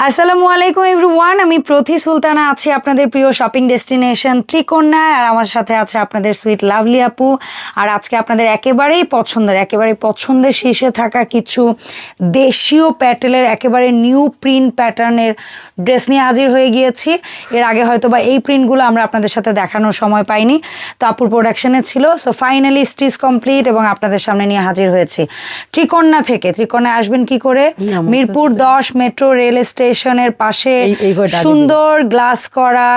আসসালামু আলাইকুম এভরিওয়ান, আমি প্রতি সুলতানা আছি আপনাদের প্রিয় শপিং ডেস্টিনেশন ত্রিকোণায়। আর আমার সাথে আছে আপনাদের সুইট লাভলি আপু। আর আজকে আপনাদের একেবারেই পছন্দের শীর্ষে থাকা কিছু দেশীয় প্যাটেলের একেবারে নিউ প্রিন্ট প্যাটার্নের ড্রেস নিয়ে হাজির হয়ে গিয়েছি। এর আগে হয়তো বা এই প্রিন্টগুলো আমরা আপনাদের সাথে দেখানোর সময় পাইনি, তো আপুর প্রোডাকশনে ছিল। সো ফাইনালি স্টিচ কমপ্লিট এবং আপনাদের সামনে নিয়ে হাজির হয়েছি ত্রিকোণা থেকে। ত্রিকোণায় আসবেন কি করে? মিরপুর 10 মেট্রো রেল স্টেশনের পাশে সুন্দর গ্লাস করা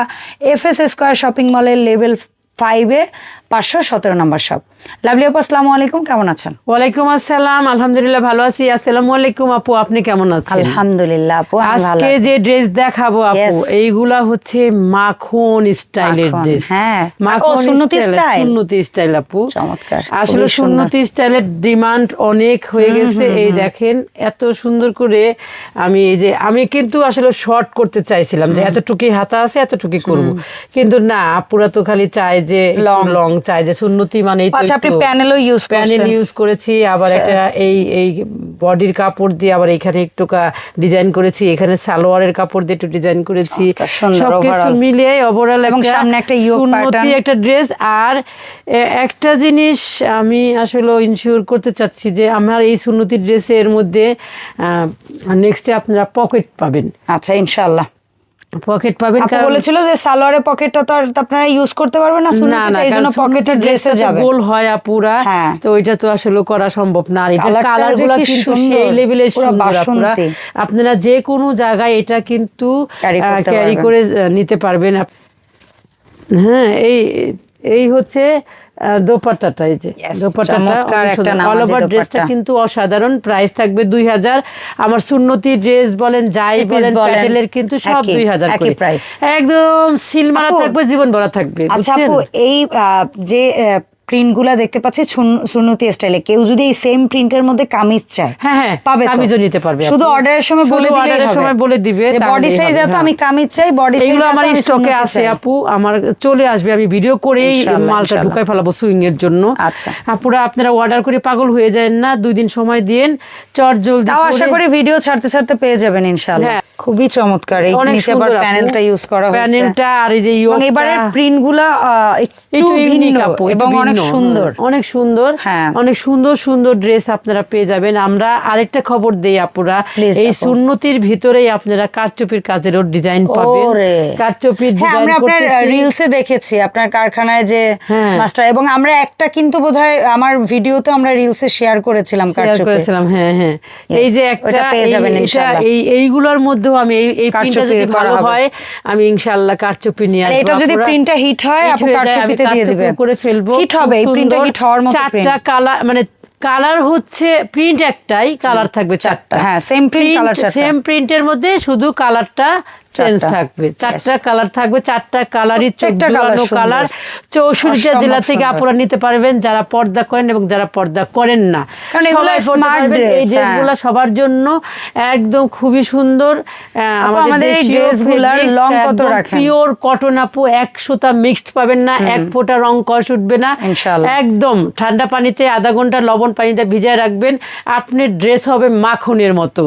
এফএস স্কয়ার শপিং মলের লেভেল 5-এ 517 নম্বর শপ। লাভলি আপু, আসসালামু আলাইকুম, কেমন আছেন? ওয়ালাইকুম আসসালাম, আলহামদুলিল্লাহ ভালো আছি। আসসালামু আলাইকুম আপু, আপনি কেমন আছেন? আলহামদুলিল্লাহ আপু, আজকে যে ড্রেস দেখাবো আপু, এইগুলা হচ্ছে মাখন স্টাইলের ড্রেস। হ্যাঁ, মাখন সুন্নতি স্টাইল আপু, চমৎকার। আসলে সুন্নতি স্টাইলের ডিমান্ড অনেক হয়ে গেছে। এই দেখেন এত সুন্দর করে আমি কিন্তু আসলে শর্ট করতে চাইছিলাম যে এতটুকুই হাতা আছে এতটুকুই করব, কিন্তু না আপুরা তো খালি চায় যে লং চায় যে সুন্নতি মানে আপনি প্যানেল ইউজ করেছি। আবার একটা এই বডির কাপড় দিয়ে আবার এখানে একটু ডিজাইন করেছি, এখানে সালোয়ারের কাপড় দিয়ে একটু ডিজাইন করেছি, সবকিছু মিলিয়ে ওভারঅল এবং সামনে একটা সুন্নতি একটা ড্রেস। আর একটা জিনিস আমি আসলে ইনশিওর করতে চাচ্ছি যে আমার এই সুন্নতি ড্রেসের মধ্যে নেক্সটে আপনারা পকেট পাবেন। আচ্ছা, ইনশাআল্লাহ পকেট পাবেন। কারণ বলেছিল যে সালোয়ারের পকেটটা তো আর আপনারা ইউজ করতে পারবেন না, না এইজন্য পকেটের ড্রেসে যাবে গোল হয় আপুরা, তো ওইটা তো আসলে করা সম্ভব না। আর এটা কালারগুলো কিন্তু সেই লেভেলের সুন্দর আপুরা, আপনারা যে কোনো জায়গায় এটা কিন্তু ক্যারি করে নিতে পারবেন। হ্যাঁ, এই হচ্ছে দোপাট্টাটা, এই যে দোপাট্টাটা অল ওভার ড্রেসটা কিন্তু অসাধারণ। প্রাইস থাকবে 2000। আমার সুন্নতি ড্রেস বলেন যাই বলেন প্যাটেলের কিন্তু সব 2000 করে, একদম সিল মারা থাকবে, জীবন ভরা থাকবে। আচ্ছা আপু, এই যে প্রিন্টগুলা দেখতে পাচ্ছি সুন্নতি স্টাইলে, কেউ যদি এই সেম প্রিন্টের মধ্যে কামিজ চায়, হ্যাঁ পাবে, কামিজও নিতে পারবে। শুধু অর্ডারের সময় বলে দিবে বডি সাইজ এত, আমি কামিজ চাই, বডি সাইজ এগুলো আমার স্টকে আছে আপু, আমার চলে আসবে, আমি ভিডিও করেই মালটা ঢুকাই ফেলাবো সুইং এর জন্য। আচ্ছা আপুরা, আপনারা অর্ডার করে পাগল হয়ে যায় না, 2 দিন সময় দিন, চট জলদি। তাও আশা করি ভিডিও ছাড়তে পেয়ে যাবেন ইনশাআল্লাহ। খুবই চমৎকার, এই নিচে আবার প্যানেলটা ইউজ করা হয়েছে, প্যানেলটা আর এই যে এবং এবারে প্রিন্টগুলো একটু ভিন্ন এবং অনেক সুন্দর, অনেক সুন্দর ড্রেস আপনারা পেয়ে যাবেন। আমরা আরেকটা খবর দেই আপুরা, এই সুন্নতির ভিতরেই আপনারা কারচুপির কাজেরও ডিজাইন পাবেন। কারচুপির ডিজাইন আমরা আপনার রিলসে দেখেছি আপনার কারখানায় যে মাস্টার, এবং আমরা একটা কিন্তু বোধহয় আমার ভিডিওতে আমরা রিলসে শেয়ার করেছিলাম, হ্যাঁ এই যে একটা পেয়ে যাবেন ইনশাআল্লাহ। এইগুলোর মধ্যে আমি এই প্রিন্টটা যদি ভালো হয় আমি ইনশাআল্লাহ কারচুপি নিয়ে আসব। এটা যদি প্রিন্টটা হিট হয় আপু কারচুপিতে দিয়ে দিবেন, করে ফেলবো। হিট হবে, এই প্রিন্টটা হিট হওয়ার মতো। 4টা কালার, মানে কালার হচ্ছে প্রিন্ট একটাই, কালার থাকবে 4টা। হ্যাঁ, সেম প্রিন্ট কালার 4টা, সেম প্রিন্টের মধ্যে শুধু কালারটা চেঞ্জ থাকবে। 4টা কালার থাকবে, 4টা কালারই 14 কালার। 64টা জেলা থেকে আপনারা নিতে পারবেন, যারা পর্দা করেন এবং যারা পর্দা করেন না, সবাই পড়তে পারবেন। এই ড্রেসগুলো সবার জন্য একদম খুবই সুন্দর। আমাদের এই ড্রেসগুলোর লং কত রাখেন? পিওর কটন আপু, 100টা মিক্সড পাবেন না, 1 ফোঁটা রং কষ উঠবে না ইনশাআল্লাহ। একদম ঠান্ডা পানিতে আধা ঘন্টা লবণ পানিতে ভিজিয়ে রাখবেন, আপনার ড্রেস হবে মাখনের মতো।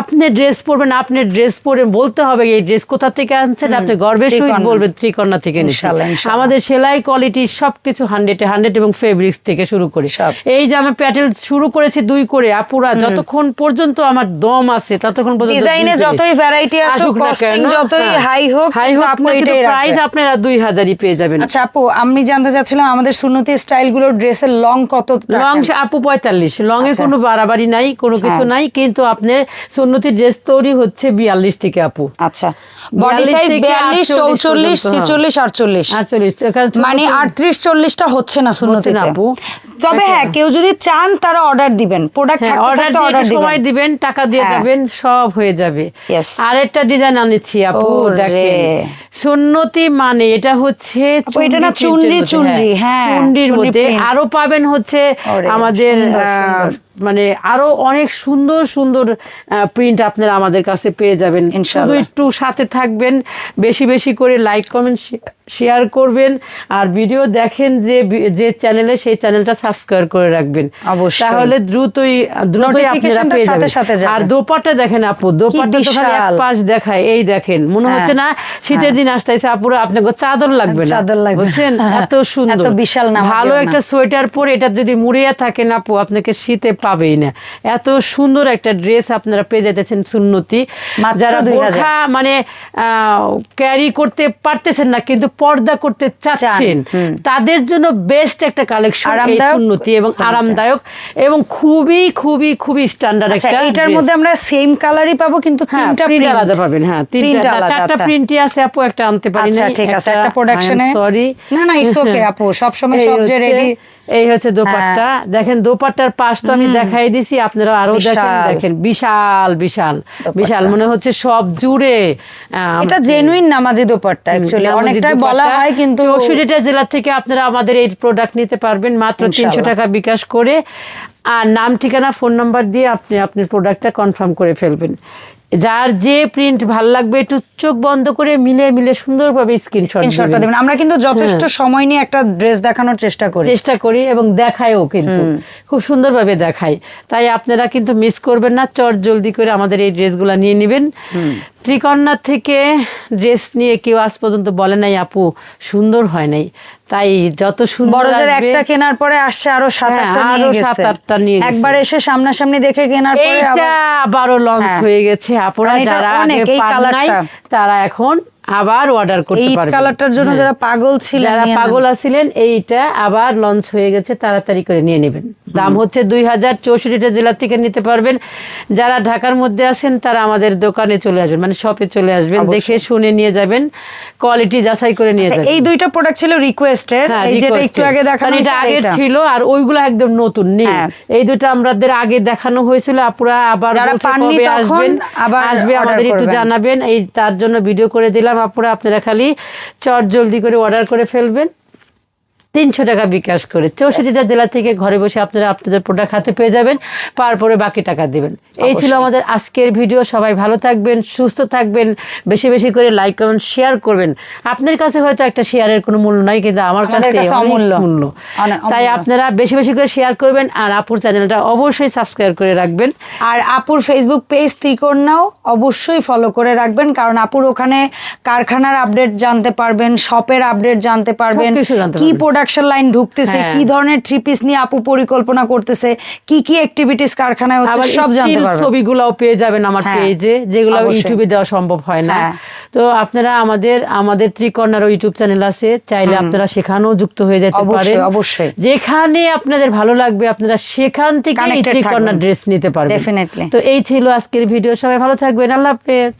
আপনি ড্রেস পরবেন, আপনি ড্রেস পরে বলতে হবে এই ড্রেস কোথা থেকে আনছেন, আপনি গর্বের সহিত বলবেন ত্রিকোণা থেকে নিচ্ছি। আমাদের সেলাই কোয়ালিটি সবকিছু 100 এবং ফেব্রিক্স থেকে শুরু করে এই যে আমি প্যাটেল শুরু করেছি 2 করে আপুরা, যতক্ষণ পর্যন্ত আমার দম আছে ততক্ষণ পর্যন্ত ডিজাইনে যতই ভ্যারাইটি আসুক, কস্টিং যতই হাই হোক, প্রাইস আপনারা 2000ই পেয়ে যাবেন। আচ্ছা আপু, আমি জানতে চাচ্ছিলাম আমাদের সুন্নতি স্টাইলগুলোর ড্রেসের লং কত? লং আপু 45, লং এ কোনো বাড়াবাড়ি নাই, কোনো কিছু নাই, কিন্তু আপনার সুন্নতি ড্রেস তৈরি হচ্ছে 42 থেকে আপু। আচ্ছা, বডি সাইজ 42, 44, 46, 48, মানে 38, 40টা হচ্ছে না সুন্নতিতে আপু। তবে হ্যাঁ, কেউ যদি চান তারা অর্ডার দিবেন, প্রোডাক্ট অর্ডার সময় দিবেন, টাকা দিয়ে যাবেন, সব হয়ে যাবে। আরেকটা ডিজাইন আনেছি আপু, দেখেন সুন্নতি মানে এটা হচ্ছে এটা না চুনরি, হ্যাঁ চুনরির মধ্যে আরো পাবেন হচ্ছে আমাদের মানে আরো অনেক সুন্দর সুন্দর প্রিন্ট আপনারা আমাদের কাছে পেয়ে যাবেন। শুধু ইনশাআল্লাহ। একটু সাথে থাকবেন, বেশি বেশি করে লাইক কমেন্ট শেয়ার করবেন, আর ভিডিও দেখেন যে চ্যানেলে, সেই চ্যানেলটা সাবস্ক্রাইব করে রাখবেন, অবশ্যই। তাহলে দ্রুতই আপনারা Notification-টা পেয়ে সাথে যাবেন। সাথে যাবে। আর দোপাট্টা দেখেন আপু, দোপাট্টা তো খালি এক বিশাল। পাশ দেখায়, এই দেখেন মনে হচ্ছে না শীতের দিন আসতেছে আপুরা, আপনাকে চাদর লাগবে না, চাদর লাগবে না। বুঝছেন, এত সুন্দর এত বিশাল নামাজ ভালো দিও না। একটা সোয়েটার পরে এটা যদি মুড়িয়ে থাকেন আপু, আপনাকে শীতে পাবেই না। এত সুন্দর একটা ড্রেস আপনারা পেয়ে যেতেছেন সুন্নতি। মাত্র যারা 2000 বোরখা মানে ক্যারি করতে পারতেছেন না কিন্তু পর্দা করতে চাচ্ছেন, তাদের জন্য বেস্ট একটা কালেকশন এই আরামদায়ক, সুন্নতি, এবং আরামদায়ক এবং খুবই খুবই খুবই স্ট্যান্ডার্ড আচ্ছা, একটা এটার dress। মধ্যে আমরা সেম কালারই পাবো কিন্তু হ্যাঁ, তিনটা প্রিন্ট print। আলাদা পাবেন। হ্যাঁ, Print তিনটা আলাদা, চারটা আচ্ছা। প্রিন্টই আছে আপু, একটা আনতে পারি আচ্ছা, নাই, ঠিক আছে, একটা প্রোডাকশনে সরি। না ইটস ওকে আপু, সব সময় এই সব যে হচ্ছে- রেডি। এই হচ্ছে দোপাট্টা, দেখেন দোপাট্টার পাশ তো আমি দেখাই দিছি, আপনারা আরো দেখেন, বিশাল। দেখেন বিশাল বিশাল দোপাট্টা। বিশাল, মনে হচ্ছে সব জুড়ে এটা জেনুইন নামাজি দোপাট্টা অ্যাকচুয়ালি, অনেকটাই বলা হয় কিন্তু 64টা জেলা থেকে আপনারা আমাদের এই প্রোডাক্ট নিতে পারবেন মাত্র 300 ইনশাআল্লাহ। টাকা বিকাশ করে, আর নাম ঠিকানা ফোন নাম্বার দিয়ে আপনি আপনার প্রোডাক্টটা কনফার্ম করে ফেলবেন। যার যে প্রিন্ট ভাল লাগবে একটু চোখ বন্ধ করে মিলে মিলে সুন্দরভাবে স্ক্রিনশটটা স্ক্রিনশটটা দিবেন। আমরা কিন্তু যথেষ্ট সময় নিয়ে একটা ড্রেস দেখানোর চেষ্টা করি এবং দেখায়ও কিন্তু খুব সুন্দরভাবে দেখাই, তাই আপনারা কিন্তু মিস করবেন না, চট জলদি করে আমাদের এই ড্রেসগুলো নিয়ে নেবেন। ত্রিকন্যা থেকে ড্রেস নিয়ে কেউ আজ পর্যন্ত বলে নাই আপু সুন্দর হয় নাই, তাই যত সুন্দর বড়জোর আসবে, একটা কেনার পরে আসছে আরো 7-8টা হ্যাঁ, নিয়ে আরো গেছে। 7-8টা নিয়ে গেছে। একবার এসে সামনাসামনি দেখে কেনার পরে এইটা আবারও লঞ্চ হ্যাঁ। হয়ে গেছে আপুরা, কারণ এটা যারা অনেক, আগে এই পান নাই কালারটা। তারা এখন আবার অর্ডার করতে এই পারবেন। কালারটার জন্য যারা পাগল ছিলেন, যারা নিয়ে নেন। পাগল আছিলেন, এইটা আবার লঞ্চ হয়ে গেছে, তাড়াতাড়ি করে নিয়ে নেবেন। দাম হচ্ছে 2064টা জেলা থেকে নিতে পারবেন। যারা ঢাকার মধ্যে আছেন তারা আমাদের দোকানে চলে আসবেন, মানে শপে চলে আসবেন, দেখে শুনে নিয়ে যাবেন, কোয়ালিটি যাচাই করে নিয়ে যাবেন। এই দুইটা প্রোডাক্ট ছিল রিকোয়েস্টেড, হ্যাঁ, এই যেটা একটু আগে দেখানো কারণ এটা হয়েছে, আগে এইটা। ছিল আর ওইগুলো একদম নতুন নেই। হ্যাঁ। এই দুটো আমাদের আগে দেখানো হয়েছিল, আপুরা আবার যারা বলছে পাননি কবে তখন আসবেন, আবার আসবে order আমাদের একটু করবেন। জানাবেন, এই তার জন্য ভিডিও করে দিলাম। আপুরা আপনারা খালি চট জলদি করে অর্ডার করে ফেলবেন 300 টাকা বিকাশ করে। 64টা জেলা থেকে ঘরে বসে আপনারা আপনাদের প্রোডাক্ট হাতে পেয়ে যাবেন, তারপরে বাকি টাকা দিবেন। এই ছিল আমাদের আজকের ভিডিও। সবাই ভালো থাকবেন, সুস্থ থাকবেন, বেশি বেশি করে লাইক কমেন্ট শেয়ার করবেন। আপনার কাছে হয়তো একটা শেয়ারের কোনো মূল্য নাই, কিন্তু আমার আমাদের কাছে কাছে অনেক অমূল্য। মূল্য। তাই আপনারা বেশি বেশি করে শেয়ার করবেন, আর আপুর চ্যানেলটা অবশ্যই সাবস্ক্রাইব করে রাখবেন। আর আপুর ফেসবুক পেজ ত্রিকন্যাও অবশ্যই ফলো করে রাখবেন, কারণ আপুর ওখানে কারখানার আপডেট জানতে পারবেন, শপের আপডেট জানতে পারবেন, সবকিছু জানতে কি পারবেন। প্রোডাকশন লাইন ঢুকতেছে, হ্যাঁ। কি ধরনের থ্রি পিস নিয়ে আপু পরিকল্পনা করতেছে, কি কি অ্যাক্টিভিটিস কারখানায় আবার হচ্ছে সব জানতে স্টিল পারবেন। ছবিগুলোও পেয়ে যাবেন আমার হ্যাঁ, পেজে, যেগুলো অবশ্যই। ইউটিউবে দেওয়া সম্ভব হয় না। হ্যাঁ। তো আপনারা আমাদের ত্রিকন্যার ইউটিউব চ্যানেল আছে, চাইলে আপনারা সেখানেও যুক্ত হয়ে যেতে পারেন। অবশ্যই অবশ্যই যেখানে আপনাদের ভালো লাগবে আপনারা সেখান থেকে Connected ত্রিকন্যার থাকবেন। ড্রেস নিতে পারবেন। Definitely. তো এই ছিল আজকের ভিডিও। সবাই ভালো থাকবেন, আল্লাহ হাফেজ।